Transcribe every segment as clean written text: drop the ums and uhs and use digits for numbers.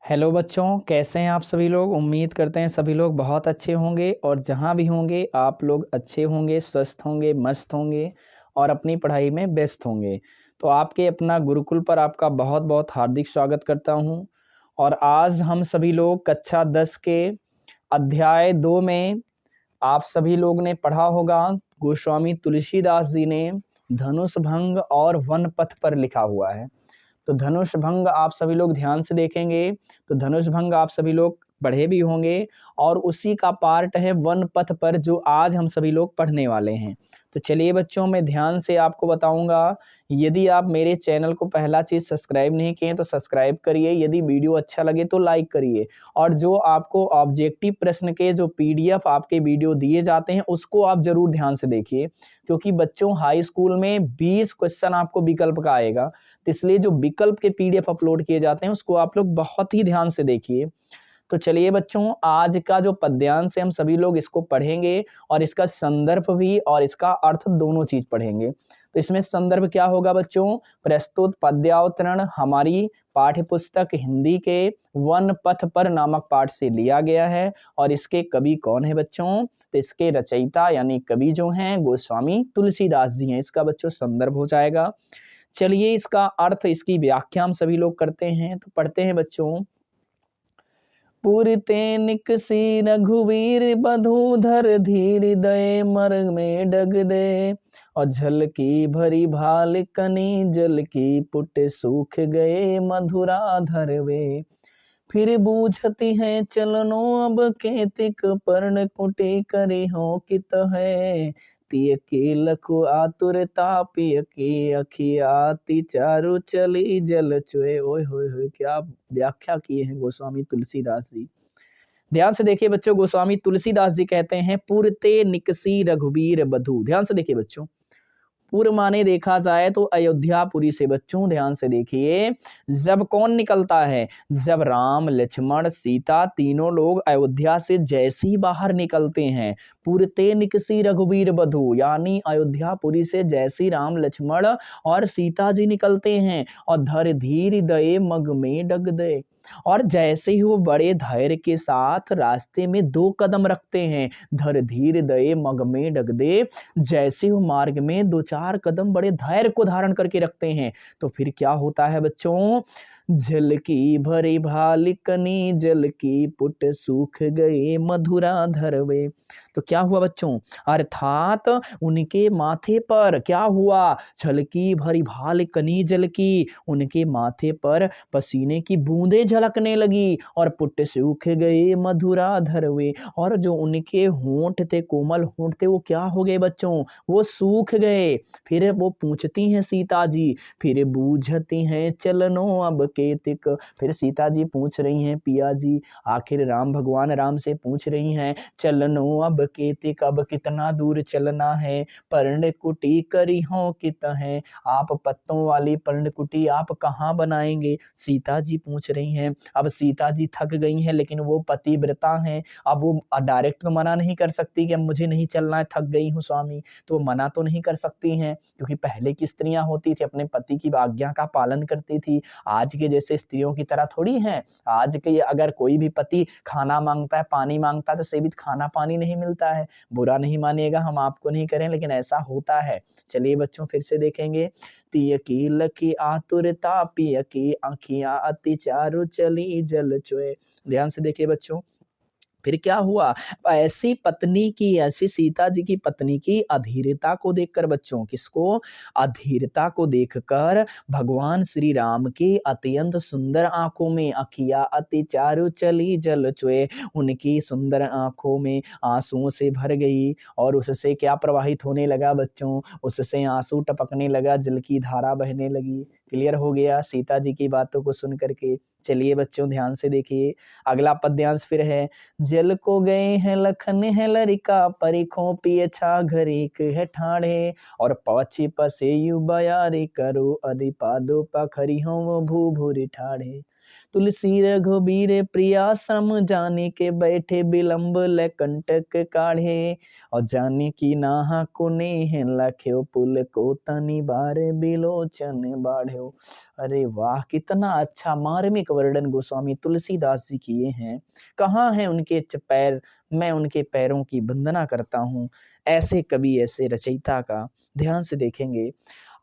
Hello बच्चों, कैसे हैं आप सभी लोग। उम्मीद करते हैं सभी लोग बहुत अच्छे होंगे और जहाँ भी होंगे आप लोग अच्छे होंगे, स्वस्थ होंगे, मस्त होंगे और अपनी पढ़ाई में व्यस्त होंगे। तो आपके अपना गुरुकुल पर आपका बहुत बहुत हार्दिक स्वागत करता हूँ। और आज हम सभी लोग कक्षा 10 के अध्याय 2 में आप सभी लोग ने पढ़ा होगा, गोस्वामी तुलसीदास जी ने धनुष भंग और वन पथ पर लिखा हुआ है। तो धनुष भंग आप सभी लोग ध्यान से देखेंगे तो धनुष भंग आप सभी लोग पढ़े भी होंगे और उसी का पार्ट है वन पथ पर, जो आज हम सभी लोग पढ़ने वाले हैं। तो चलिए बच्चों, मैं ध्यान से आपको बताऊंगा। यदि आप मेरे चैनल को पहला चीज सब्सक्राइब नहीं किए तो सब्सक्राइब करिए, यदि वीडियो अच्छा लगे तो लाइक करिए। और जो आपको ऑब्जेक्टिव प्रश्न के जो पीडीएफ आपके वीडियो दिए जाते हैं उसको आप जरूर ध्यान से देखिए, क्योंकि बच्चों हाई स्कूल में 20 क्वेश्चन आपको विकल्प का आएगा। तो इसलिए जो विकल्प के पीडीएफ अपलोड किए जाते हैं उसको आप लोग बहुत ही ध्यान से देखिए। तो चलिए बच्चों, आज का जो पद्यांश है हम सभी लोग इसको पढ़ेंगे और इसका संदर्भ भी और इसका अर्थ दोनों चीज पढ़ेंगे। तो इसमें संदर्भ क्या होगा बच्चों? प्रस्तुत पद्यावतरण हमारी पाठ्य पुस्तक हिंदी के वन पथ पर नामक पाठ से लिया गया है। और इसके कवि कौन है बच्चों? तो इसके रचयिता यानी कवि जो हैं गोस्वामी तुलसीदास जी हैं। इसका बच्चों संदर्भ हो जाएगा। चलिए इसका अर्थ, इसकी व्याख्या हम सभी लोग करते हैं। तो पढ़ते हैं बच्चों। पुरते निकसी रघुवीर बधूधर धीर दये मर्ग में डग दे। और झल की भरी भाल कनी जल की पुट सूख गए मधुरा धरवे। फिर बूझती है चलनो अब केतिक पर्ण कुटी करी हो कित है। तिय के लखु आतुरता पिय के अखियाति चारु चली जल चुए। ओए होए होए, क्या व्याख्या किए हैं गोस्वामी तुलसीदास जी। ध्यान से देखिए बच्चों, गोस्वामी तुलसीदास जी कहते हैं पुरते निकसी रघुबीर बधू। ध्यान से देखिए बच्चों, पूर्व माने देखा जाए तो अयोध्यापुरी से। बच्चों ध्यान से देखिए, जब कौन निकलता है? जब राम लक्ष्मण सीता तीनों लोग अयोध्या से जैसे ही बाहर निकलते हैं, पुरते निकसी रघुवीर बधू, यानी अयोध्यापुरी से जैसे ही राम लक्ष्मण और सीता जी निकलते हैं, और धर धीर दये मग में डग दे। और जैसे ही वो बड़े धैर्य के साथ रास्ते में 2 कदम रखते हैं, धर धीर दये मग में डग दे, जैसे वो मार्ग में 2-4 कदम बड़े धैर्य को धारण करके रखते हैं, तो फिर क्या होता है बच्चों? जल की भरी भाल कनी जल की पुट सूख गए मधुरा धरवे। तो क्या हुआ बच्चों? अर्थात उनके माथे पर क्या हुआ? झलकी भरी भाल कनी जल की, उनके माथे पर पसीने की बूंदें झलकने लगी और पुट सूख गए मधुरा धरवे। और जो उनके होंठ थे, कोमल होंठ थे, वो क्या हो गए बच्चों? वो सूख गए। फिर वो पूछती हैं सीता जी, फिर बूझती हैं चलनो अब केतिक। फिर सीता जी पूछ रही हैं, पिया जी आखिर राम भगवान राम से पूछ रही हैं, चलनो अब केतिक, अब कितना दूर चलना है? पर्णकुटी करी हो कित है, आप पत्तों वाली पर्णकुटी आप कहाँ बनाएंगे? सीता जी पूछ रही हैं। अब सीता जी थक गई हैं, लेकिन वो पतिव्रता हैं, अब वो डायरेक्ट तो मना नहीं कर सकती कि अब मुझे नहीं चलना है, थक गई हूँ स्वामी। तो वो मना तो नहीं कर सकती हैं, क्योंकि पहले की स्त्रियां होती थी अपने पति की आज्ञा का पालन करती थी। आज के जैसे स्त्रियों की तरह थोड़ी हैं। आज के अगर कोई भी पति खाना मांगता है, पानी मांगता है, तो सेवित खाना पानी नहीं मिलता है। बुरा नहीं मानिएगा, हम आपको नहीं करें, लेकिन ऐसा होता है। चलिए बच्चों फिर से देखेंगे। तिय की लकी आतुरता पिय की आँखियां अति चारु चली जल चुए। ध्यान से देखिए बच्चों, फिर क्या हुआ? ऐसी पत्नी की, ऐसी सीता जी की पत्नी की अधीरता को देखकर बच्चों, किसको? अधीरता को देखकर भगवान श्री राम की अत्यंत सुंदर आंखों में अखिया अति चारु चली जल चुए, उनकी सुंदर आंखों में आंसुओं से भर गई। और उससे क्या प्रवाहित होने लगा बच्चों? उससे आंसू टपकने लगा, जल की धारा बहने लगी। क्लियर हो गया सीता जी की बातों को सुन करके? चलिए बच्चों ध्यान से देखिए, अगला पद्यांश फिर है। जल को गए हैं लखन है लरिका, परिखों पिए छा घरीक है ठाणे। और पक्षी पसे यु बयारी करो, अधि पादो पखरी हो भू भूरी ठाढ़े। तुलसी रघुबीर प्रिया सम जाने के बैठे विलंब ल कंटक काढ़े। और जाने की नाहा को नेह लख्यो पुल को तनि बार बिलोचन बाढ़। बाढ़ो। अरे वाह, कितना अच्छा मार्मिक वर्णन गोस्वामी तुलसीदास जी किए हैं। कहाँ हैं उनके पैर, मैं उनके पैरों की वंदना करता हूँ। ऐसे कवि, ऐसे रचयिता का ध्यान से देखेंगे।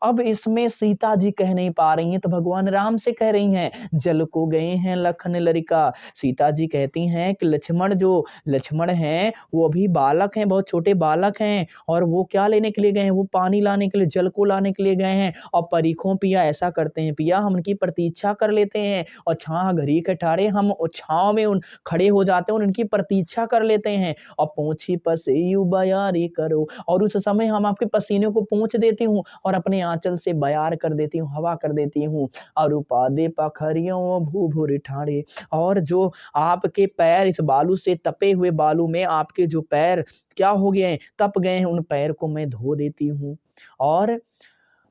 अब इसमें सीता जी कह नहीं पा रही हैं तो भगवान राम से कह रही हैं, जल को गए हैं लखन लरिका। सीता जी कहती हैं कि लक्ष्मण हैं वो अभी बालक हैं, बहुत छोटे बालक हैं, और वो क्या लेने के लिए गए हैं, वो पानी लाने के लिए, जल को लाने के लिए गए हैं। और परीखों पिया ऐसा करते हैं, पिया हम उनकी प्रतीक्षा कर लेते हैं, और छाह घड़ी के ठाड़े हम छाव में उन खड़े हो जाते हैं और उनकी प्रतीक्षा कर लेते हैं। और पोंछी पसेयु बयारी करो, और उस समय हम आपके पसीने को पोंछ देती हूँ और अपने आंचल से बयार कर देती हूँ, हवा कर देती हूँ। और उपादे पखरियों भू भूर ठाड़े, और जो आपके पैर इस बालू से तपे हुए बालू में आपके जो पैर क्या हो गए हैं, तप गए हैं, उन पैर को मैं धो देती हूँ। और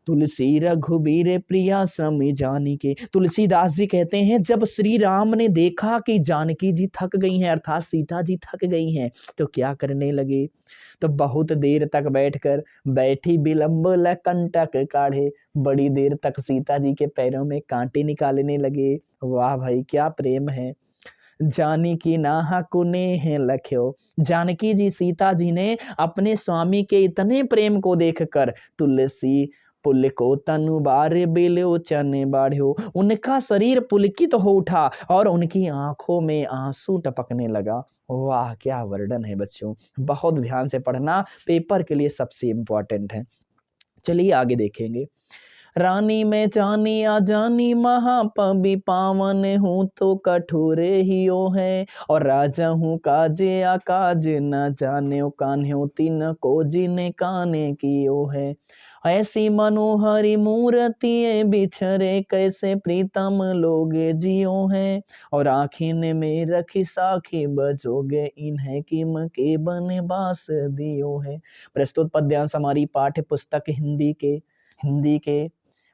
तुलसी रघुबीर प्रिया श्रम जानी के, तुलसीदास जी कहते हैं जब श्री राम ने देखा कि जानकी जी थक गई हैं, अर्थात सीता जी थक गई हैं, तो क्या करने लगे, तो बहुत देर तक बैठी विलंब कंटक काढ़े, बड़ी देर तक सीता जी के पैरों में कांटे निकालने लगे। वाह भाई, क्या प्रेम है। जानकी नाहा कुने हैं लख्यो, जानकी जी, सीता जी ने अपने स्वामी के इतने प्रेम को देखकर तुलसी पुल को तनु बारे बेलोचन बाढ़ो, उनका शरीर पुलकित हो उठा और उनकी आंखों में आंसू टपकने लगा। वाह, क्या वर्णन है बच्चों, बहुत ध्यान से पढ़ना, पेपर के लिए सबसे इंपॉर्टेंट है। चलिए आगे देखेंगे। रानी में जानी आ जानी महापबि पावन हूँ तो कठोर हियो है, और राजा हूँ काजे आकाज न जाने कान्ह्यो तीन को जिने काने कियो है। ऐसी मनोहरी मूर्ति बिछरे कैसे प्रीतम लोग जियो है, और आखिन में रखी साखी बजोगे इन्हें किम के बन बास दियो है। प्रस्तुत पद्यांश हमारी पाठ्य पुस्तक हिंदी के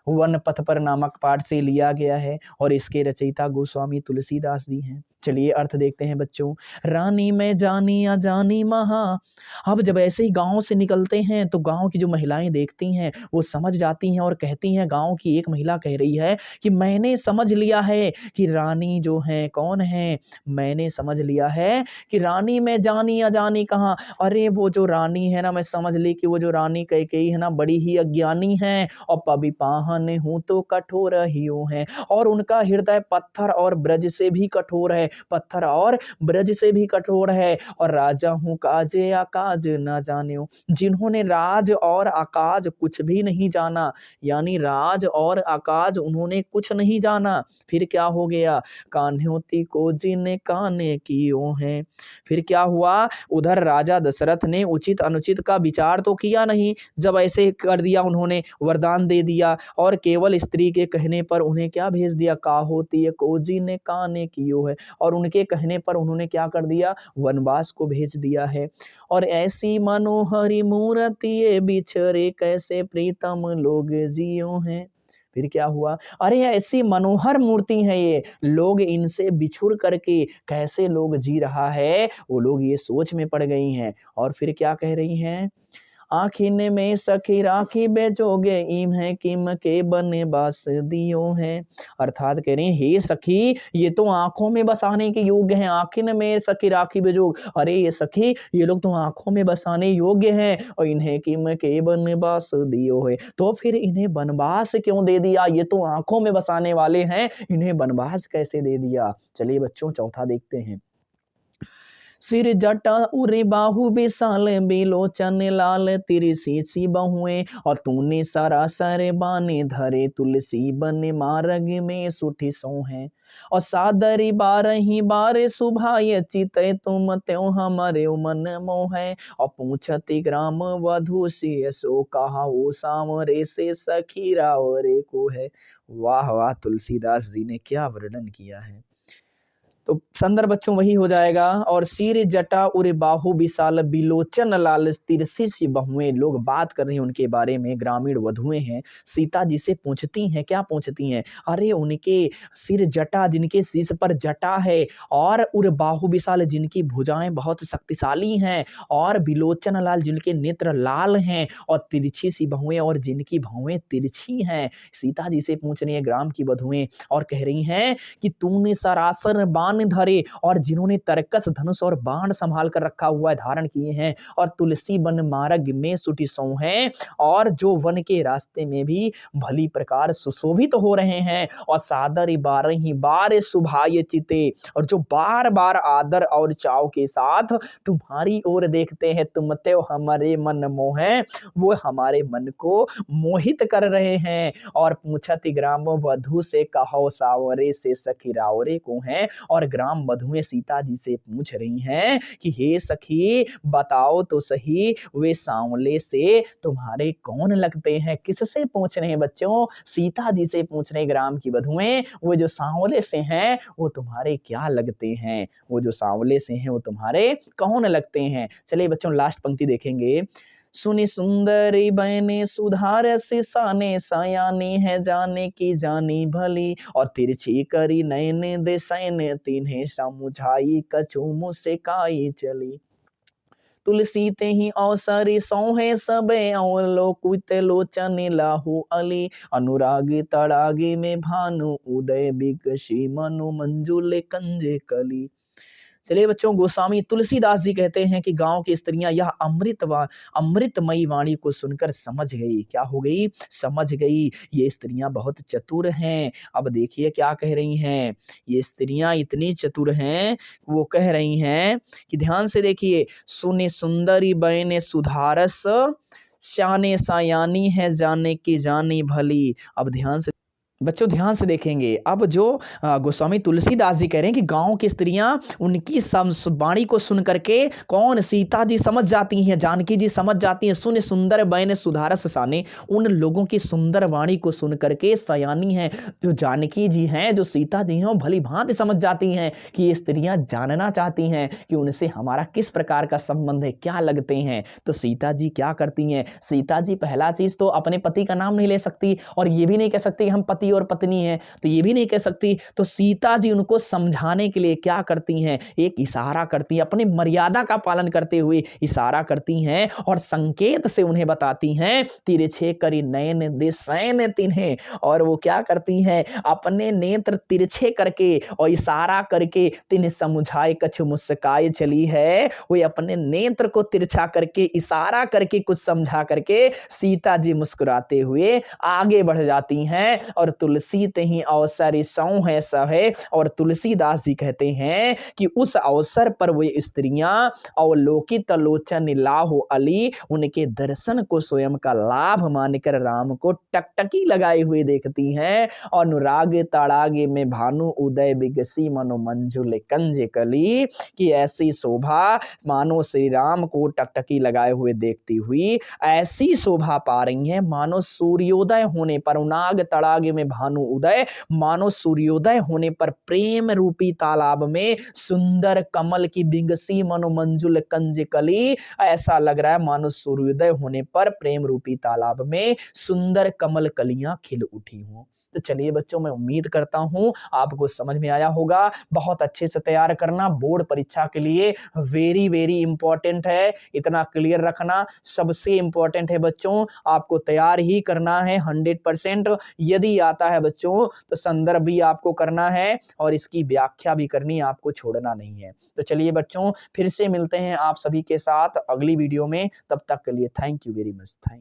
वन पथ पर नामक पाठ से लिया गया है, और इसके रचयिता गोस्वामी तुलसीदास जी हैं। चलिए अर्थ देखते हैं बच्चों। रानी में जानी आ जानी महा, अब जब ऐसे ही गांव से निकलते हैं तो गांव की जो महिलाएं देखती हैं वो समझ जाती हैं और कहती हैं, गांव की एक महिला कह रही है कि मैंने समझ लिया है कि रानी जो है कौन है, मैंने समझ लिया है कि रानी में जानी आ जानी कहाँ, अरे वो जो रानी है ना, मैं समझ ली कि वो जो रानी कैकेयी है ना, बड़ी ही अज्ञानी है, और पबिपाहन हूँ तो कठोर ही है, और उनका हृदय पत्थर और ब्रज से भी कठोर है, पत्थर और ब्रज से भी कठोर है। और राजा हूँ काजे आकाज न जान्यो, जिन्होंने राज और आकाज कुछ भी नहीं जाना, यानी राज और आकाज उन्होंने कुछ नहीं जाना। फिर क्या हो गया, कान्ह्योती को जिने काने कियो है, फिर क्या हुआ, उधर राजा दशरथ ने उचित अनुचित का विचार तो किया नहीं, जब ऐसे कर दिया, उन्होंने वरदान दे दिया और केवल स्त्री के कहने पर उन्हें क्या भेज दिया, का होती है कोजी ने काने कियो है, और उनके कहने पर उन्होंने क्या कर दिया, वनवास को भेज दिया है। और ऐसी मनोहरी मूर्ति बिछरे कैसे प्रीतम लोग जियो हैं, फिर क्या हुआ, अरे ऐसी मनोहर मूर्ति है ये, लोग इनसे बिछुड़ करके कैसे लोग जी रहा है, वो लोग ये सोच में पड़ गई हैं। और फिर क्या कह रही हैं, आखिन में सखी राखी बेचोगे इम है किम के बने बास दियो है, अर्थात कह रहे हैं हे सखी, ये तो आंखों में बसाने के योग्य हैं, आखिन में सखी राखी बेचोग, अरे ये सखी, ये लोग तो आंखों में बसाने योग्य हैं, और इन्हें किम के बनवास दियो है, तो फिर इन्हें वनवास क्यों दे दिया, ये तो आंखों में बसाने वाले हैं, इन्हें वनवास कैसे दे दिया। चलिए बच्चों चौथा देखते हैं। सिर जटा उरे बाहु विशाल बिलोचन लाल तिरी सी बहुए, और तूने सरासर बाने धरे तुलसी बने मार्ग में सुठी सो है, और सादरी बारही बार सुभाय चित तुम त्यों हमारे मन मोह है, और पूछती ग्राम वधु से सो कहा वो सामरे से सखी रावरे को है। वाह वाह, तुलसीदास जी ने क्या वर्णन किया है। तो संदर्भ बच्चों वही हो जाएगा। और सिर जटा उरे बाहु विशाल बिलोचन लाल तिरसी सी बहुएं, लोग बात कर रहे हैं उनके बारे में, ग्रामीण वधुएं हैं। सीता जी से पूछती हैं, क्या पूछती हैं? अरे उनके सिर जटा, जिनके शीश पर जटा है, और उर बाहु विशाल, जिनकी भुजाएं बहुत शक्तिशाली हैं, और बिलोचन लाल, जिनके नेत्र लाल हैं, और तिरछी सी बहुएं, और जिनकी भौएं तिरछी हैं। सीता जी से पूछ रही है ग्राम की वधुएं, और कह रही हैं कि तूने सरासर बाण धरे, और जिन्होंने तरकस धनुष और बाण संभाल कर रखा हुआ है, धारण किए हैं, और तुलसी वन मार्ग में सुटी सो हैं, और जो वन के रास्ते में भी भली प्रकार सुशोभित हो रहे हैं, और सादर बारही बार सुभाय चिते, और जो बार बार आदर और चाव के साथ तुम्हारी ओर देखते हैं, तुम ते हमारे मन मोहे, वो हमारे मन को मोहित कर रहे हैं। और पूछत ग्राम वधु से कहो सावरे से सखी रावरे को हैं, और ग्राम वधुएं सीता जी से पूछ रही हैं कि हे सखी बताओ तो सही, वे सांवले से तुम्हारे कौन लगते हैं? किससे पूछ रहे हैं बच्चों? सीता जी से पूछ रहे ग्राम की वधुएं, वो जो सांवले से हैं वो तुम्हारे क्या लगते हैं? वो जो सांवले से हैं वो तुम्हारे कौन लगते हैं? चलिए बच्चों लास्ट पंक्ति देखेंगे। सुनी सुंदरी बहने सुधार से साने, सयानी है जाने की जानी भली, और तिरछी करी नैने दे सैने, तिन्हें समुझाई कछु मुझसे काई चली। तुलसी ते ही अवसरी सौहे सबे, अवलो कुते लोचन लाहू अली, अनुरागी तड़ागी में भानु उदय बिकशी मनु मंजुले कंजे कली। चलिए बच्चों, गोस्वामी तुलसीदास जी कहते हैं कि गांव की स्त्रियां यह अमृतमयी वाणी को सुनकर समझ गई। क्या हो गई? समझ गई। ये स्त्रियां बहुत चतुर हैं। अब देखिए क्या कह रही हैं। ये स्त्रियां इतनी चतुर हैं, वो कह रही हैं कि ध्यान से देखिए, सुने सुंदरी बहने सुधारस, शाने सायानी है जाने की जानी भली। अब ध्यान से बच्चों ध्यान से देखेंगे। अब जो गोस्वामी तुलसीदास जी कह रहे हैं कि गांव की स्त्रियां उनकी वाणी को सुन करके कौन? सीता जी समझ जाती हैं, जानकी जी समझ जाती हैं। सुन सुंदर बहने सुधारस साने, उन लोगों की सुंदर वाणी को सुन करके सयानी हैं, जो जानकी जी हैं, जो सीता जी हैं, वो भली भांति समझ जाती हैं कि ये स्त्रियां जानना चाहती हैं कि उनसे हमारा किस प्रकार का संबंध है, क्या लगते हैं। तो सीता जी क्या करती हैं? सीता जी पहला चीज तो अपने पति का नाम नहीं ले सकती, और ये भी नहीं कह सकती हम पति और पत्नी है, तो ये भी नहीं कह सकती। तो सीता जी उनको समझाने के लिए क्या करती हैं? एक इशारा करती हैं, अपनी मर्यादा का पालन करते हुए इशारा करती हैं, और संकेत से उन्हें बताती हैं, तिरछे करी नयन दे सैन तिन्हें। और वो क्या करती हैं? अपने नेत्र तिरछे करके और इशारा करके तिन्हें समझाए कछु मुस्काए चली है। वो अपने नेत्र को तिरछा करके इशारा करके कुछ समझा करके सीता जी मुस्कुराते हुए आगे बढ़ जाती हैं। और तुलसी ते ही अवसर सौ है सहे, और तुलसीदास जी कहते हैं कि उस अवसर पर वो स्त्रियां अवलोकित लोचन लाहो अली, उनके दर्शन को स्वयं का लाभ मानकर राम को टकटकी लगाए हुए देखती हैं। और अनुराग ताड़ागे में भानु उदय बिगसी मनो मंजुल कंजे कली, कि ऐसी शोभा मानो श्री राम को टकटकी लगाए हुए देखती हुई ऐसी शोभा पा रही हैं मानो सूर्योदय होने पर, उनाग तड़ागे में भानु उदय, मानो सूर्योदय होने पर प्रेम रूपी तालाब में सुंदर कमल की बिगसी मनो मंजुल कंज कली। ऐसा लग रहा है मानो सूर्योदय होने पर प्रेम रूपी तालाब में सुंदर कमल कलियां खिल उठी हों। तो चलिए बच्चों, मैं उम्मीद करता हूं आपको समझ में आया होगा। बहुत अच्छे से तैयार करना, बोर्ड परीक्षा के लिए वेरी वेरी इंपॉर्टेंट है। इतना क्लियर रखना सबसे इंपॉर्टेंट है बच्चों। आपको तैयार ही करना है 100%। यदि आता है बच्चों तो संदर्भ भी आपको करना है, और इसकी व्याख्या भी करनी, आपको छोड़ना नहीं है। तो चलिए बच्चों, फिर से मिलते हैं आप सभी के साथ अगली वीडियो में। तब तक के लिए thank you very much. Thank